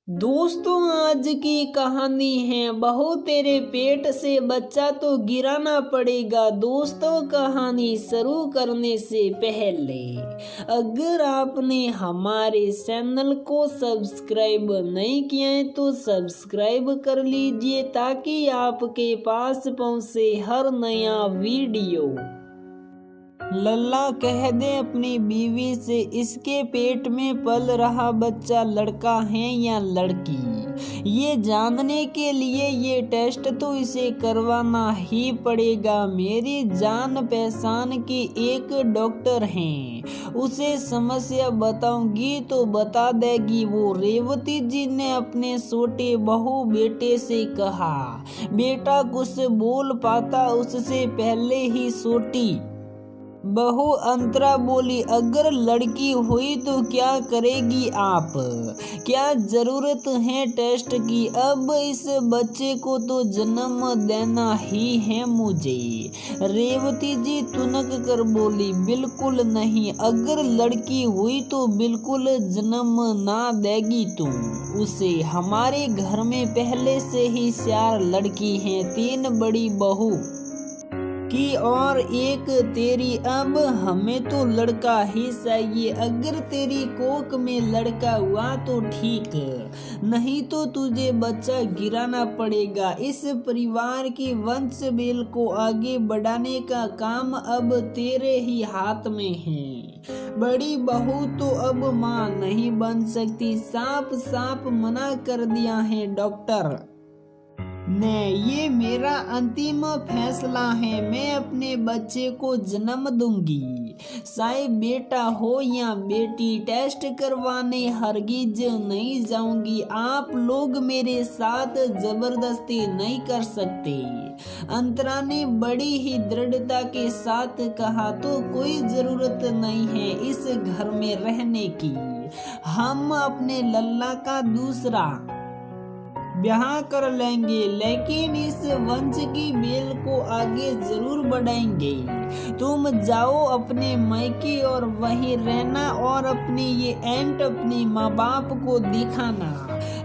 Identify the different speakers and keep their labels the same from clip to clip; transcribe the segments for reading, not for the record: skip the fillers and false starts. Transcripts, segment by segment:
Speaker 1: दोस्तों, आज की कहानी है बहू तेरे पेट से बच्चा तो गिराना पड़ेगा। दोस्तों, कहानी शुरू करने से पहले अगर आपने हमारे चैनल को सब्सक्राइब नहीं किया है तो सब्सक्राइब कर लीजिए ताकि आपके पास पहुंचे हर नया वीडियो। लल्ला कह दे अपनी बीवी से इसके पेट में पल रहा बच्चा लड़का है या लड़की। ये जानने के लिए ये टेस्ट तो इसे करवाना ही पड़ेगा। मेरी जान पहचान की एक डॉक्टर हैं, उसे समस्या बताऊंगी तो बता देगी वो। रेवती जी ने अपने छोटे बहू बेटे से कहा। बेटा कुछ बोल पाता उससे पहले ही छोटी बहू अंतरा बोली, अगर लड़की हुई तो क्या करेगी आप? क्या जरूरत है टेस्ट की? अब इस बच्चे को तो जन्म देना ही है मुझे। रेवती जी तुनक कर बोली, बिल्कुल नहीं, अगर लड़की हुई तो बिल्कुल जन्म ना देगी तुम उसे। हमारे घर में पहले से ही 4 लड़की हैं, 3 बड़ी बहू की और एक तेरी। अब हमें तो लड़का ही चाहिए। अगर तेरी कोख में लड़का हुआ तो ठीक, नहीं तो तुझे बच्चा गिराना पड़ेगा। इस परिवार की वंश बेल को आगे बढ़ाने का काम अब तेरे ही हाथ में है। बड़ी बहू तो अब माँ नहीं बन सकती, साफ साफ मना कर दिया है डॉक्टर ने। ये मेरा अंतिम फैसला है, मैं अपने बच्चे को जन्म दूंगी। चाहे बेटा हो या बेटी, टेस्ट करवाने हरगिज नहीं जाऊंगी। आप लोग मेरे साथ जबरदस्ती नहीं कर सकते। अंतरा ने बड़ी ही दृढ़ता के साथ कहा, तो कोई जरूरत नहीं है इस घर में रहने की। हम अपने लल्ला का दूसरा ब्याह कर लेंगे, लेकिन इस वंश की बेल को आगे जरूर बढ़ाएंगे। तुम जाओ अपने मायके और वहीं रहना और अपनी ये एंट अपने माँ बाप को दिखाना।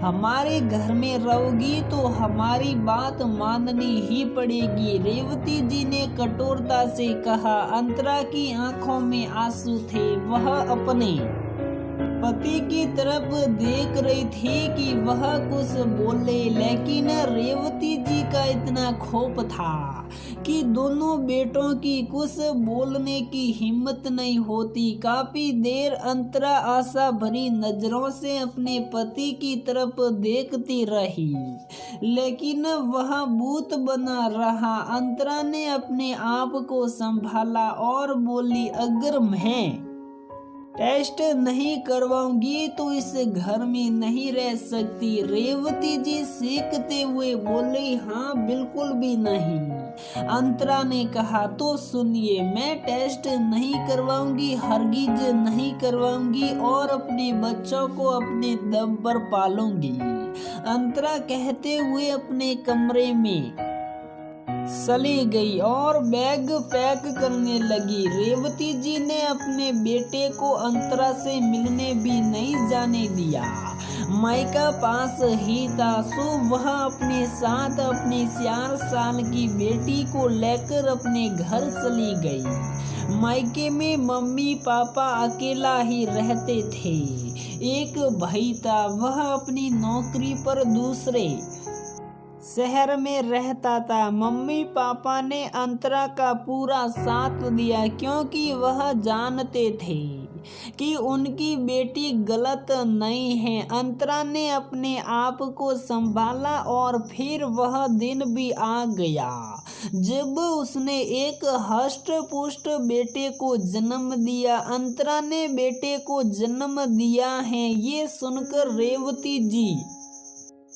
Speaker 1: हमारे घर में रहोगी तो हमारी बात माननी ही पड़ेगी। रेवती जी ने कठोरता से कहा। अंतरा की आंखों में आंसू थे। वह अपने पति की तरफ देख रही थी कि वह कुछ बोले, लेकिन रेवती जी का इतना खौफ था कि दोनों बेटों की कुछ बोलने की हिम्मत नहीं होती। काफी देर अंतरा आशा भरी नजरों से अपने पति की तरफ देखती रही, लेकिन वह भूत बना रहा। अंतरा ने अपने आप को संभाला और बोली, अगर मैं टेस्ट नहीं करवाऊंगी तो इस घर में नहीं रह सकती। रेवती जी सीखते हुए बोली, हाँ बिल्कुल भी नहीं। अंतरा ने कहा, तो सुनिए, मैं टेस्ट नहीं करवाऊंगी, हरगिज नहीं करवाऊंगी और अपने बच्चों को अपने दम पर पालूंगी। अंतरा कहते हुए अपने कमरे में चली गई और बैग पैक करने लगी। रेवती जी ने अपने बेटे को अंतरा से मिलने भी नहीं जाने दिया। मायका पास ही था, सो वह अपने साथ अपनी 4 साल की बेटी को लेकर अपने घर चली गई। मायके में मम्मी पापा अकेला ही रहते थे। एक भाई था, वह अपनी नौकरी पर दूसरे शहर में रहता था। मम्मी पापा ने अंतरा का पूरा साथ दिया, क्योंकि वह जानते थे कि उनकी बेटी गलत नहीं है। अंतरा ने अपने आप को संभाला और फिर वह दिन भी आ गया जब उसने एक हष्ट पुष्ट बेटे को जन्म दिया। अंतरा ने बेटे को जन्म दिया है, ये सुनकर रेवती जी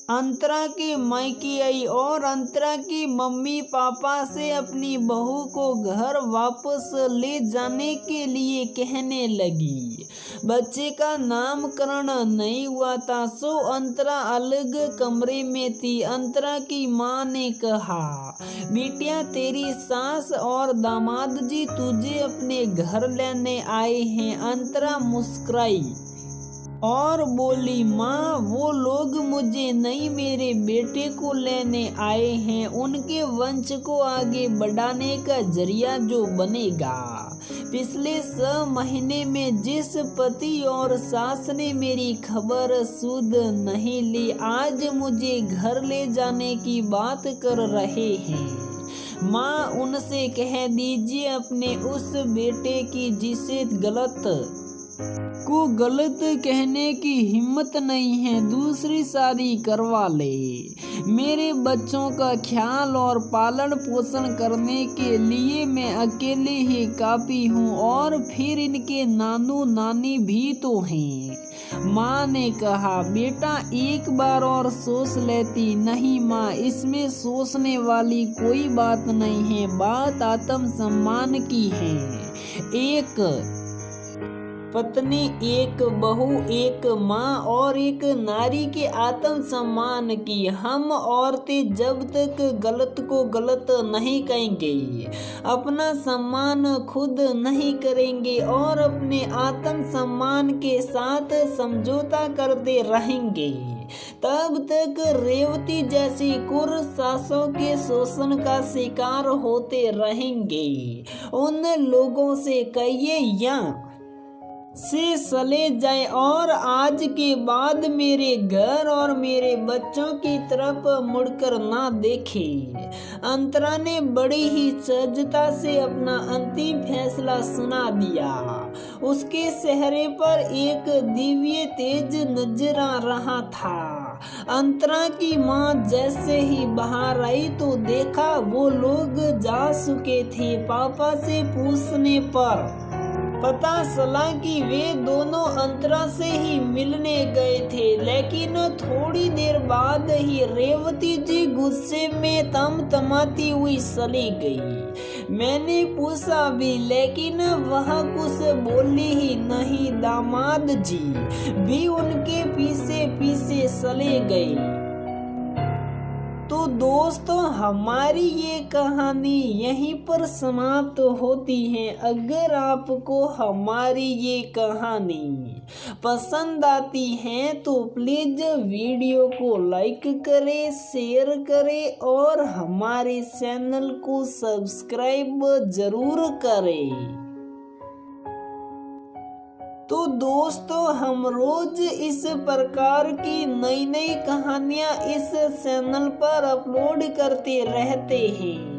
Speaker 1: अंतरा के मायके आई और अंतरा की मम्मी पापा से अपनी बहू को घर वापस ले जाने के लिए कहने लगी। बच्चे का नामकरण नहीं हुआ था, सो अंतरा अलग कमरे में थी। अंतरा की माँ ने कहा, बेटिया तेरी सास और दामाद जी तुझे अपने घर लेने आए हैं। अंतरा मुस्कुराई और बोली, माँ वो लोग मुझे नहीं मेरे बेटे को लेने आए हैं, उनके वंश को आगे बढ़ाने का जरिया जो बनेगा। पिछले 6 महीने में जिस पति और सास ने मेरी खबर सुध नहीं ली, आज मुझे घर ले जाने की बात कर रहे हैं। माँ उनसे कह दीजिए अपने उस बेटे की जिसे गलत कहने की हिम्मत नहीं है, दूसरी शादी करवा ले। मेरे बच्चों का ख्याल और पालन पोषण करने के लिए मैं अकेले ही काफी हूँ, और फिर इनके नानू नानी भी तो हैं। माँ ने कहा, बेटा एक बार और सोच लेती। नहीं माँ, इसमें सोचने वाली कोई बात नहीं है, बात आत्मसम्मान की है। एक पत्नी, एक बहू, एक माँ और एक नारी के आत्मसम्मान की। हम औरतें जब तक गलत को गलत नहीं कहेंगे, अपना सम्मान खुद नहीं करेंगे और अपने आत्मसम्मान के साथ समझौता करते रहेंगे, तब तक रेवती जैसी कुर्सासों के शोषण का शिकार होते रहेंगे। उन लोगों से कहिए यहाँ से चले जाए और आज के बाद मेरे घर और मेरे बच्चों की तरफ मुड़कर ना देखे। अंतरा ने बड़ी ही सहजता से अपना अंतिम फैसला सुना दिया। उसके चेहरे पर एक दिव्य तेज नजर आ रहा था। अंतरा की माँ जैसे ही बाहर आई तो देखा वो लोग जा चुके थे। पापा से पूछने पर पता चला कि वे दोनों अंतरा से ही मिलने गए थे, लेकिन थोड़ी देर बाद ही रेवती जी गुस्से में तमतमाती हुई चली गई। मैंने पूछा भी, लेकिन वह कुछ बोली ही नहीं। दामाद जी भी उनके पीछे पीछे चले गए। तो दोस्तों, हमारी ये कहानी यहीं पर समाप्त होती है। अगर आपको हमारी ये कहानी पसंद आती है तो प्लीज वीडियो को लाइक करें, शेयर करें और हमारे चैनल को सब्सक्राइब जरूर करें। तो दोस्तों, हम रोज इस प्रकार की नई नई कहानियाँ इस चैनल पर अपलोड करते रहते हैं।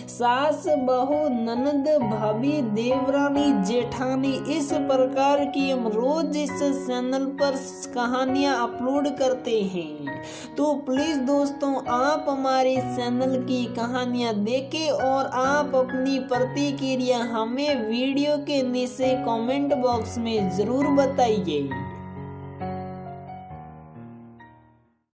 Speaker 1: सास, बहू, ननद, भाभी, देवरानी, जेठानी, इस प्रकार की हम रोज इस चैनल पर कहानियाँ अपलोड करते हैं। तो प्लीज दोस्तों, आप हमारे चैनल की कहानियाँ देखें और आप अपनी प्रतिक्रिया हमें वीडियो के नीचे कमेंट बॉक्स में जरूर बताइए।